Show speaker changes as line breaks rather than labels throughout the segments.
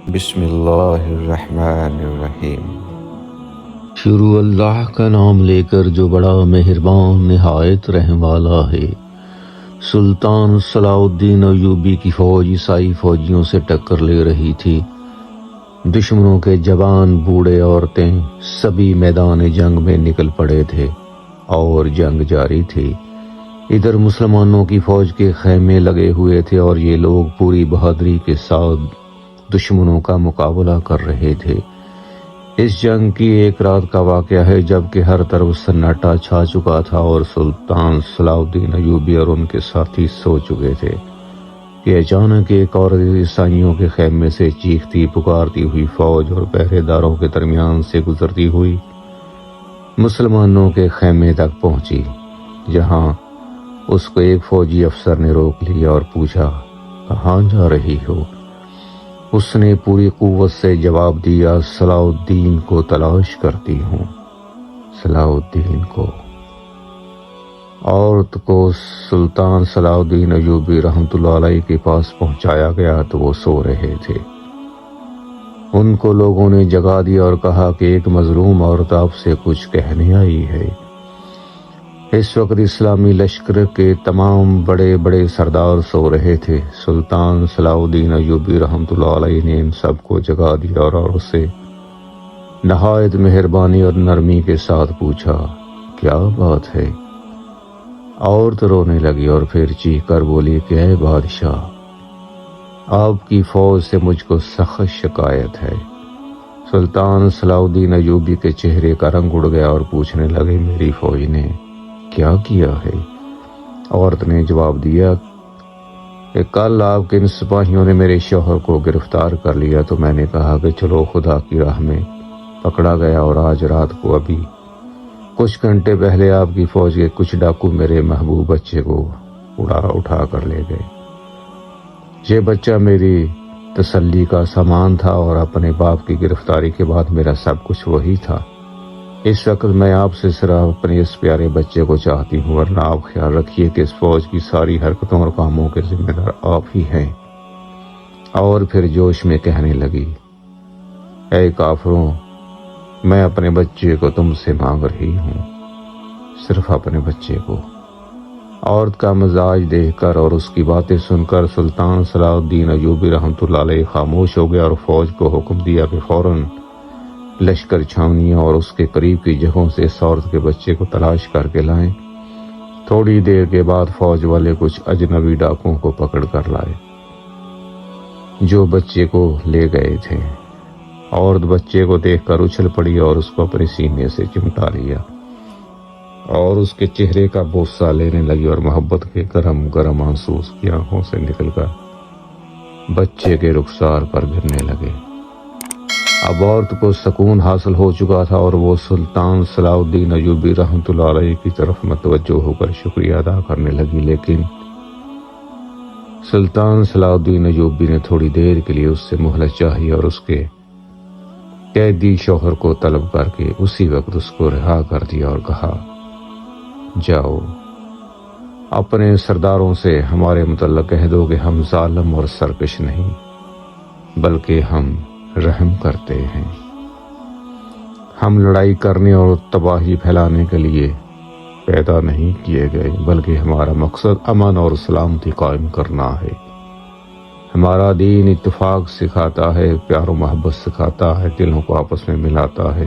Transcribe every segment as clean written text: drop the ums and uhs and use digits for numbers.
بسم اللہ الرحمن الرحیم۔
شروع اللہ کا نام لے کر جو بڑا مہربان نہایت رحم والا ہے۔ سلطان صلاح الدین ایوبی کی فوج عیسائی فوجیوں سے ٹکر لے رہی تھی۔ دشمنوں کے جوان، بوڑھے، عورتیں سبھی میدان جنگ میں نکل پڑے تھے اور جنگ جاری تھی۔ ادھر مسلمانوں کی فوج کے خیمے لگے ہوئے تھے اور یہ لوگ پوری بہادری کے ساتھ دشمنوں کا مقابلہ کر رہے تھے۔ اس جنگ کی ایک رات کا واقعہ ہے جبکہ ہر طرف سناٹا چھا چکا تھا اور سلطان صلاح الدین ایوبی اور ان کے ساتھی سو چکے تھے کہ اچانک ایک عورت عیسائیوں کے خیمے سے چیختی پکارتی ہوئی فوج اور پہرے داروں کے درمیان سے گزرتی ہوئی مسلمانوں کے خیمے تک پہنچی، جہاں اس کو ایک فوجی افسر نے روک لیا اور پوچھا، کہاں جا رہی ہو؟ اس نے پوری قوت سے جواب دیا، صلاح الدین کو تلاش کرتی ہوں، صلاح الدین کو۔ عورت کو سلطان صلاح الدین ایوبی رحمۃ اللہ علیہ کے پاس پہنچایا گیا تو وہ سو رہے تھے۔ ان کو لوگوں نے جگا دیا اور کہا کہ ایک مظلوم عورت آپ سے کچھ کہنے آئی ہے۔ اس وقت اسلامی لشکر کے تمام بڑے بڑے سردار سو رہے تھے۔ سلطان صلاح الدین ایوبی رحمۃ اللہ علیہ نے ان سب کو جگا دیا اور اسے نہایت مہربانی اور نرمی کے ساتھ پوچھا، کیا بات ہے؟ عورت رونے لگی اور پھر چیخ کر بولی کہ اے بادشاہ، آپ کی فوج سے مجھ کو سخت شکایت ہے۔ سلطان صلاح الدین ایوبی کے چہرے کا رنگ اڑ گیا اور پوچھنے لگے، میری فوج نے کیا کیا ہے؟ عورت نے جواب دیا کہ کل آپ کے ان سپاہیوں نے میرے شوہر کو گرفتار کر لیا تو میں نے کہا کہ چلو خدا کی راہ میں، پکڑا گیا اور آج رات کو ابھی کچھ گھنٹے پہلے آپ کی فوج کے کچھ ڈاکو میرے محبوب بچے کو اٹھا کر لے گئے۔ یہ بچہ میری تسلی کا سامان تھا اور اپنے باپ کی گرفتاری کے بعد میرا سب کچھ وہی تھا۔ اس وقت میں آپ سے صرف اپنے اس پیارے بچے کو چاہتی ہوں، ورنہ آپ خیال رکھیے کہ اس فوج کی ساری حرکتوں اور کاموں کے ذمہ دار آپ ہی ہیں۔ اور پھر جوش میں کہنے لگی، اے کافروں، میں اپنے بچے کو تم سے مانگ رہی ہوں، صرف اپنے بچے کو۔ عورت کا مزاج دیکھ کر اور اس کی باتیں سن کر سلطان صلاح الدین ایوبی رحمۃ اللہ علیہ خاموش ہو گیا اور فوج کو حکم دیا کہ فوراً لشکر چھاونیاں اور اس کے قریب کی جگہوں سے اس عورت کے بچے کو تلاش کر کے لائیں۔ تھوڑی دیر کے بعد فوج والے کچھ اجنبی ڈاکوؤں کو پکڑ کر لائے جو بچے کو لے گئے تھے۔ عورت بچے کو دیکھ کر اچھل پڑی اور اس کو اپنے سینے سے چمٹا لیا اور اس کے چہرے کا بوسہ لینے لگی اور محبت کے گرم گرم آنسو اس کی آنکھوں سے نکل کر بچے کے رخسار پر گرنے لگے۔ اب عورت کو سکون حاصل ہو چکا تھا اور وہ سلطان صلاح الدین ایوبی رحمۃ اللہ علیہ کی طرف متوجہ ہو کر شکریہ ادا کرنے لگی، لیکن سلطان صلاح الدین ایوبی نے تھوڑی دیر کے لیے اس سے مہلت چاہی اور اس کے قیدی شوہر کو طلب کر کے اسی وقت اس کو رہا کر دیا اور کہا، جاؤ اپنے سرداروں سے ہمارے متعلق کہہ دو کہ ہم ظالم اور سرکش نہیں بلکہ ہم رحم کرتے ہیں۔ ہم لڑائی کرنے اور تباہی پھیلانے کے لیے پیدا نہیں کیے گئے بلکہ ہمارا مقصد امن اور سلامتی قائم کرنا ہے۔ ہمارا دین اتفاق سکھاتا ہے، پیار و محبت سکھاتا ہے، دلوں کو آپس میں ملاتا ہے،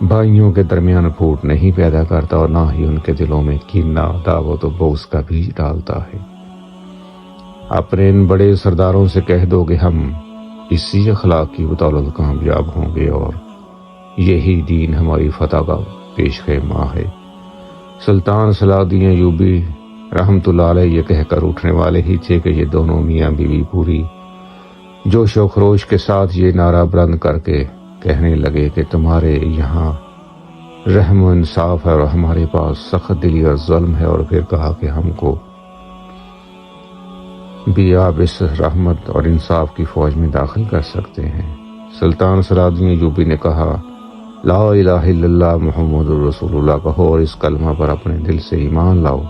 بھائیوں کے درمیان پھوٹ نہیں پیدا کرتا اور نہ ہی ان کے دلوں میں کینہ، عداوت و بغض کا بیج ڈالتا ہے۔ اپنے ان بڑے سرداروں سے کہہ دو کہ ہم اسی اخلاق کی بدولت کامیاب ہوں گے اور یہی دین ہماری فتح کا پیش خیمہ ہے۔ سلطان صلاح الدین ایوبی رحمۃ اللہ علیہ یہ کہہ کر اٹھنے والے ہی تھے کہ یہ دونوں میاں بیوی پوری جوش و خروش کے ساتھ یہ نعرہ بلند کر کے کہنے لگے کہ تمہارے یہاں رحم و انصاف ہے اور ہمارے پاس سخت دلی اور ظلم ہے، اور پھر کہا کہ ہم کو بھی آپ اس رحمت اور انصاف کی فوج میں داخل کر سکتے ہیں۔ سلطان صلاح الدین ایوبی نے کہا، لا الہ الا اللہ محمد الرسول اللہ کہو اور اس کلمہ پر اپنے دل سے ایمان لاؤ۔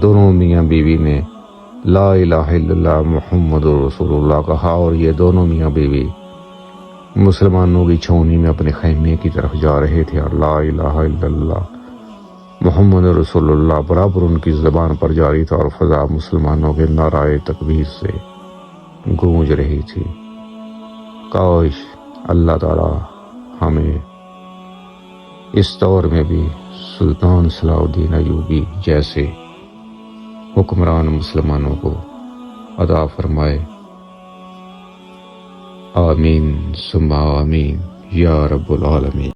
دونوں میاں بیوی نے لا الہ الا اللہ محمد رسول اللہ کہا، اور یہ دونوں میاں بیوی مسلمانوں کی چھاؤنی میں اپنے خیمے کی طرف جا رہے تھے، اور لا الہ الا اللہ محمد رسول اللہ برابر ان کی زبان پر جاری تھا، اور فضا مسلمانوں کے نعرہ تکبیر سے گونج رہی تھی۔ کاش اللہ تعالی ہمیں اس دور میں بھی سلطان صلاح الدین ایوبی جیسے حکمران مسلمانوں کو عطا فرمائے۔ آمین ثم آمین یا رب العالمین۔